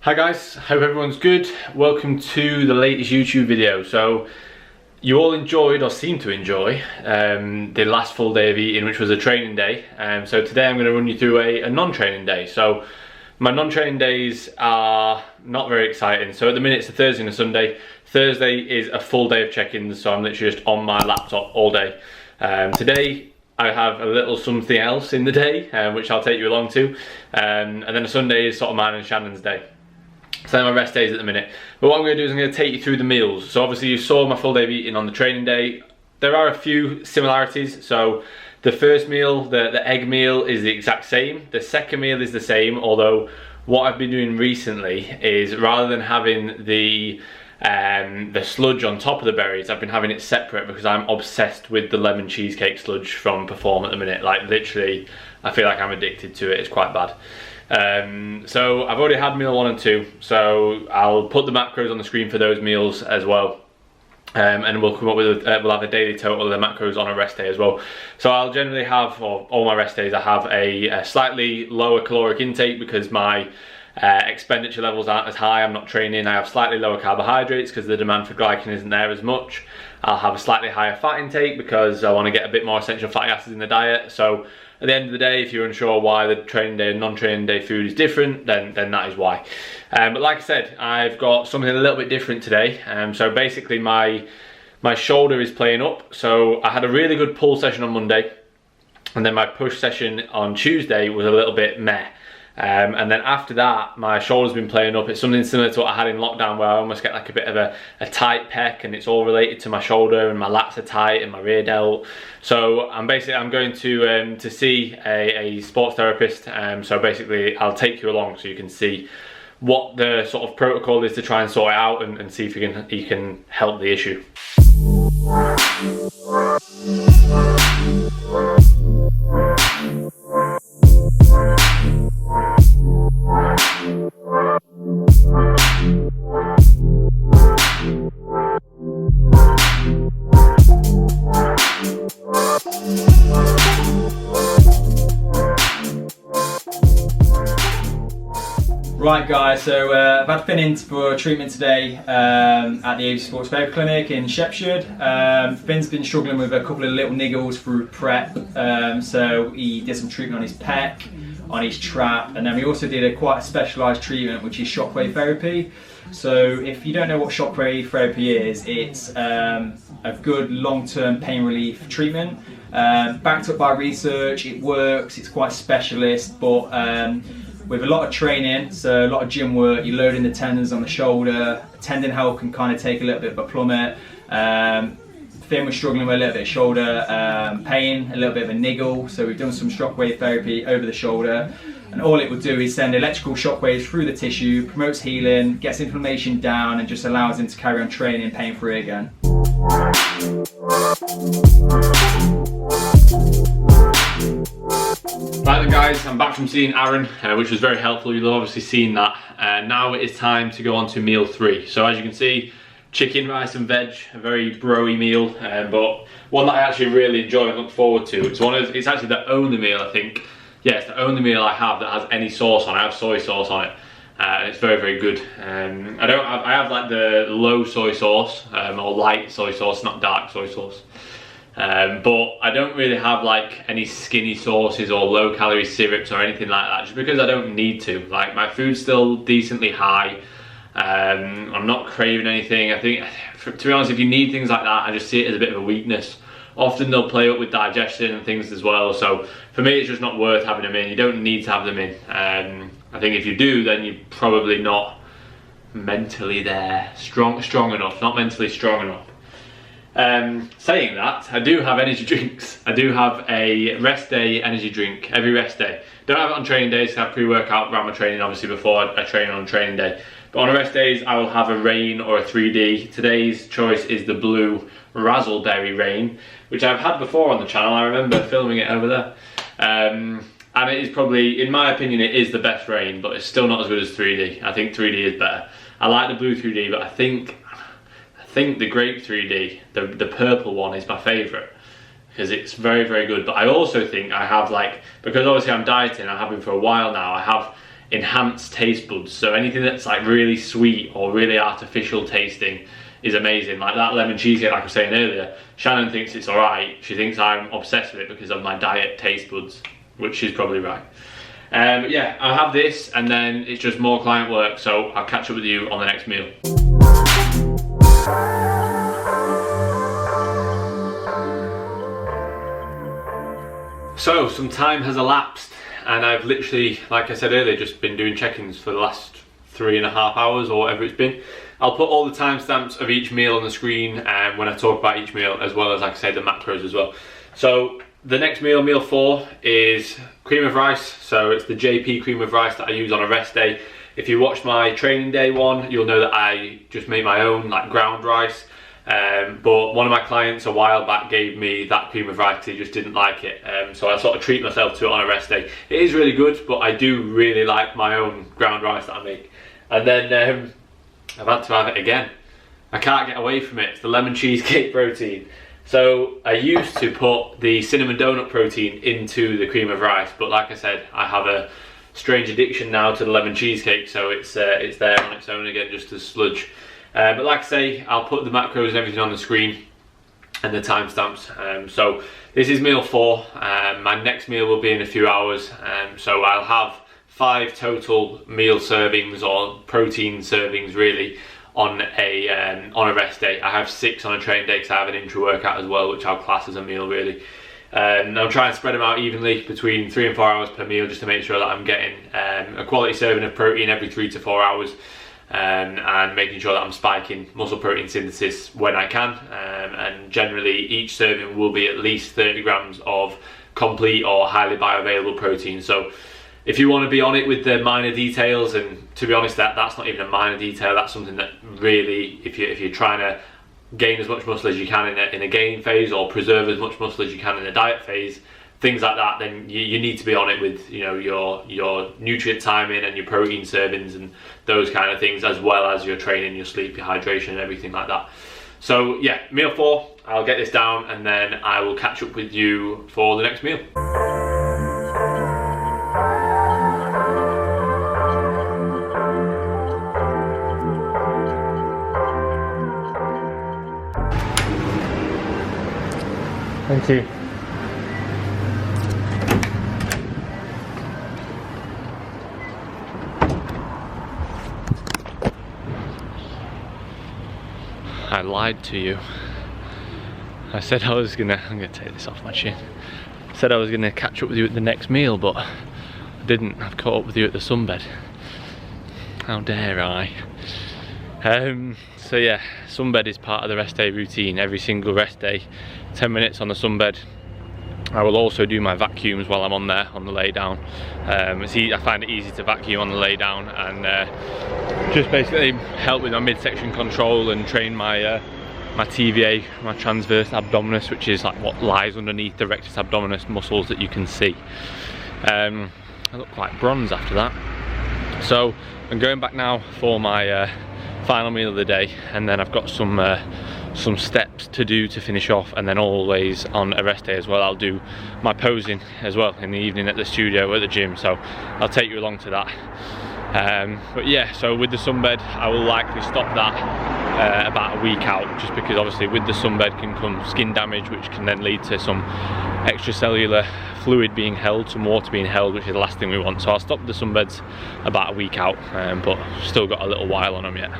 Hi guys, hope everyone's good. Welcome to the latest YouTube video. So you all enjoyed, or seem to enjoy, the last full day of eating, which was a training day. So today I'm going to run you through a non-training day. So my non-training days are not very exciting. So at the minute it's a Thursday and a Sunday. Thursday is a full day of check-ins, so I'm literally just on my laptop all day. Today I have a little something else in the day, which I'll take you along to. And then a Sunday is sort of mine and Shannon's day. So they're my rest days at the minute. But what I'm going to do is I'm going to take you through the meals. So obviously you saw my full day of eating on the training day. There are a few similarities. So the first meal, the egg meal, is the exact same. The second meal is the same, although what I've been doing recently is rather than having the sludge on top of the berries, I've been having it separate because I'm obsessed with the lemon cheesecake sludge from Perform at the minute. Like literally, I feel like I'm addicted to it. It's quite bad. So I've already had meal 1 and 2, so I'll put the macros on the screen for those meals as well. And we'll come up with we'll have a daily total of the macros on a rest day as well. So I'll generally have, or all my rest days, I have a slightly lower caloric intake because my expenditure levels aren't as high. I'm not training. I have slightly lower carbohydrates because the demand for glycogen isn't there as much. I'll have a slightly higher fat intake because I want to get a bit more essential fatty acids in the diet. So at the end of the day, if you're unsure why the training day and non-training day food is different, then that is why. But like I said, I've got something a little bit different today. So basically my shoulder is playing up. So I had a really good pull session on Monday, and then my push session on Tuesday was a little bit meh. And then after that, my shoulder's been playing up. It's something similar to what I had in lockdown, where I almost get like a bit of a tight pec, and it's all related to my shoulder, and my lats are tight and my rear delt. So I'm going to see a sports therapist. So basically I'll take you along so you can see what the sort of protocol is to try and sort it out, and see if you can help the issue. Right guys, so I've had Finn in for treatment today at the Aviation Sports Therapy Clinic in Shepshed. Finn's been struggling with a couple of little niggles through prep, so he did some treatment on his pec, on his trap, and then we also did quite a specialised treatment, which is shockwave therapy. So if you don't know what shockwave therapy is, it's a good long-term pain relief treatment. Backed up by research, it works, it's quite specialist, but with a lot of training, so a lot of gym work, you're loading the tendons on the shoulder. Tendon health can kind of take a little bit of a plummet. Finn was struggling with a little bit of shoulder pain, a little bit of a niggle, so we've done some shockwave therapy over the shoulder, and all it will do is send electrical shockwaves through the tissue, promotes healing, gets inflammation down, and just allows him to carry on training pain-free again. Right then guys, I'm back from seeing Aaron, which was very helpful. You'll have obviously seen that. Now it is time to go on to meal 3. So as you can see, chicken, rice and veg, a very broy meal, but one that I actually really enjoy and look forward to. It's actually the only meal, I think. Yeah, it's the only meal I have that has any sauce on it. I have soy sauce on it. And it's very, very good. I have like the low soy sauce, or light soy sauce, not dark soy sauce. But I don't really have like any skinny sauces or low calorie syrups or anything like that, just because I don't need to. Like my food's still decently high. I'm not craving anything. I think, to be honest, if you need things like that, I just see it as a bit of a weakness. Often they'll play up with digestion and things as well. So for me, it's just not worth having them in. You don't need to have them in. I think if you do, then you're probably not mentally there, strong enough, not mentally strong enough. Saying that, I do have energy drinks. I do have a rest day energy drink every rest day. Don't have it on training days, so I have pre-workout around my training obviously before I train on training day. But on rest days, I will have a Rain or a 3D. Today's choice is the blue Razzleberry Rain, which I've had before on the channel. I remember filming it over there. And it is probably, in my opinion, it is the best Rain, but it's still not as good as 3D. I think 3D is better. I like the blue 3D, but I think the grape 3D, the purple one, is my favourite. because it's very, very good. But I also think I have, like, because obviously I'm dieting, I have been for a while now, I have enhance taste buds. So anything that's like really sweet or really artificial tasting is amazing. Like that lemon cheesecake, like I was saying earlier, Shannon thinks it's alright. She thinks I'm obsessed with it because of my diet taste buds, which she's probably right. But yeah, I'll have this and then it's just more client work, so I'll catch up with you on the next meal. So some time has elapsed and I've literally, like I said earlier, just been doing check-ins for the last 3.5 hours or whatever it's been. I'll put all the timestamps of each meal on the screen when I talk about each meal, as well as, like I say, the macros as well. So the next meal, meal 4, is cream of rice. So it's the JP cream of rice that I use on a rest day. If you watched my training day one, you'll know that I just made my own like ground rice. But one of my clients a while back gave me that cream of rice because he just didn't like it. So I sort of treat myself to it on a rest day. It is really good, but I do really like my own ground rice that I make. And then I've had to have it again. I can't get away from it. It's the lemon cheesecake protein. So I used to put the cinnamon donut protein into the cream of rice, but like I said, I have a strange addiction now to the lemon cheesecake, so it's there on its own again, just as sludge. But like I say, I'll put the macros and everything on the screen and the timestamps. So this is meal 4. My next meal will be in a few hours. So I'll have 5 total meal servings, or protein servings really, on a rest day. I have 6 on a training day because I have an intra workout as well, which I'll class as a meal really. I'll try and spread them out evenly between 3 and 4 hours per meal, just to make sure that I'm getting a quality serving of protein every 3 to 4 hours. And making sure that I'm spiking muscle protein synthesis when I can, and generally each serving will be at least 30 grams of complete or highly bioavailable protein. So if you want to be on it with the minor details, and to be honest, that's not even a minor detail, that's something that really, if you're trying to gain as much muscle as you can in a gaining phase, or preserve as much muscle as you can in a diet phase, things like that, then you need to be on it with, you know, your nutrient timing and your protein servings and those kind of things, as well as your training, your sleep, your hydration and everything like that. So yeah, meal 4, I'll get this down and then I will catch up with you for the next meal. Thank you. I lied to you. I said I'm gonna take this off my chin. I said I was gonna catch up with you at the next meal, but I didn't. I've caught up with you at the sunbed. How dare I? So yeah, sunbed is part of the rest day routine. Every single rest day, 10 minutes on the sunbed. I will also do my vacuums while I'm on there, on the lay down. I find it easy to vacuum on the lay down, and just basically help with my midsection control and train my my TVA, my transverse abdominis, which is like what lies underneath the rectus abdominis muscles that you can see. I look quite bronze after that. So I'm going back now for my final meal of the day, and then I've got some steps to do to finish off, and then always on a rest day as well I'll do my posing as well in the evening at the studio at the gym, so I'll take you along to that. But yeah, so with the sunbed I will likely stop that about a week out, just because obviously with the sunbed can come skin damage, which can then lead to some extracellular fluid being held, some water being held, which is the last thing we want. So I'll stop the sunbeds about a week out, but still got a little while on them yet.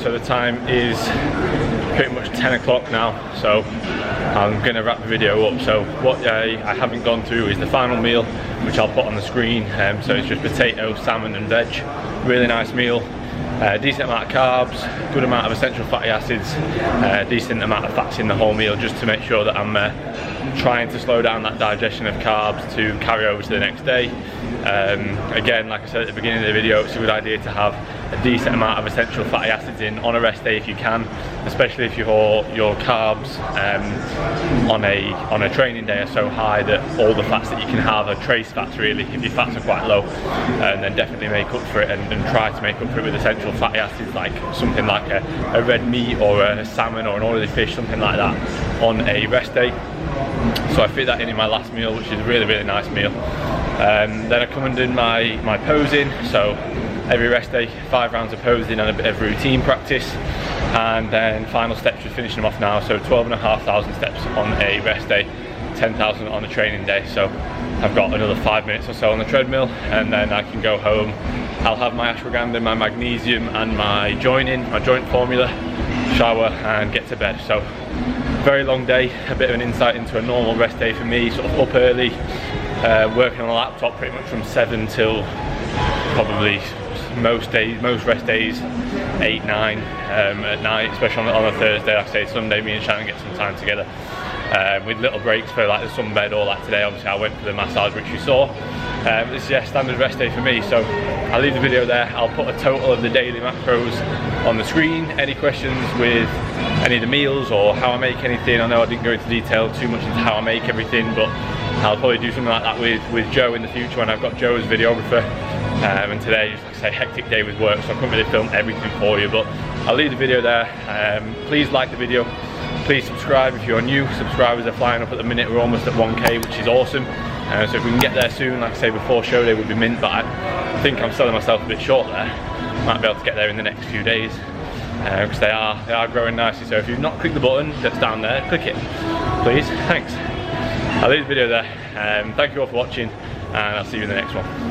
so the time is pretty much 10 o'clock now, so I'm going to wrap the video up. So what I haven't gone through is the final meal, which I'll put on the screen. So it's just potato, salmon and veg. Really nice meal. Decent amount of carbs, good amount of essential fatty acids, decent amount of fats in the whole meal, just to make sure that I'm trying to slow down that digestion of carbs to carry over to the next day. Again, like I said at the beginning of the video, it's a good idea to have a decent amount of essential fatty acids in on a rest day if you can, especially if your carbs on a training day are so high that all the fats that you can have are trace fats really. If your fats are quite low, then definitely make up for it and try to make up for it with essential fatty acids, like something like a red meat or a salmon or an oily fish, something like that on a rest day. So I fit that in my last meal, which is a really, really nice meal. Then I come and do my posing. So every rest day, 5 rounds of posing and a bit of routine practice. And then final steps, just finishing them off now. So 12,500 steps on a rest day, 10,000 on a training day. So I've got another 5 minutes or so on the treadmill, and then I can go home. I'll have my ashwagandha, my magnesium and my joint formula, shower and get to bed. So very long day, a bit of an insight into a normal rest day for me. Sort of up early, working on a laptop pretty much from 7 till probably most rest days 8, 9 at night, especially on a Thursday. Like I say, Sunday me and Shannon get some time together with little breaks for like the sunbed, or like today obviously I went for the massage, which you saw. This is standard rest day for me, so I'll leave the video there. I'll put a total of the daily macros on the screen. Any questions with any of the meals or how I make anything? I know I didn't go into detail too much into how I make everything, but I'll probably do something like that with Joe in the future when I've got Joe as videographer. And today, just like I say, hectic day with work, so I couldn't really film everything for you, but I'll leave the video there. Please like the video, please subscribe if you're new. Subscribers are flying up at the minute. We're almost at 1k, which is awesome. So if we can get there soon, like I say, before show day would be mint, but I think I'm selling myself a bit short there. Might be able to get there in the next few days, because they are growing nicely. So if you've not clicked the button that's down there, click it, please. Thanks. I'll leave the video there. Thank you all for watching, and I'll see you in the next one.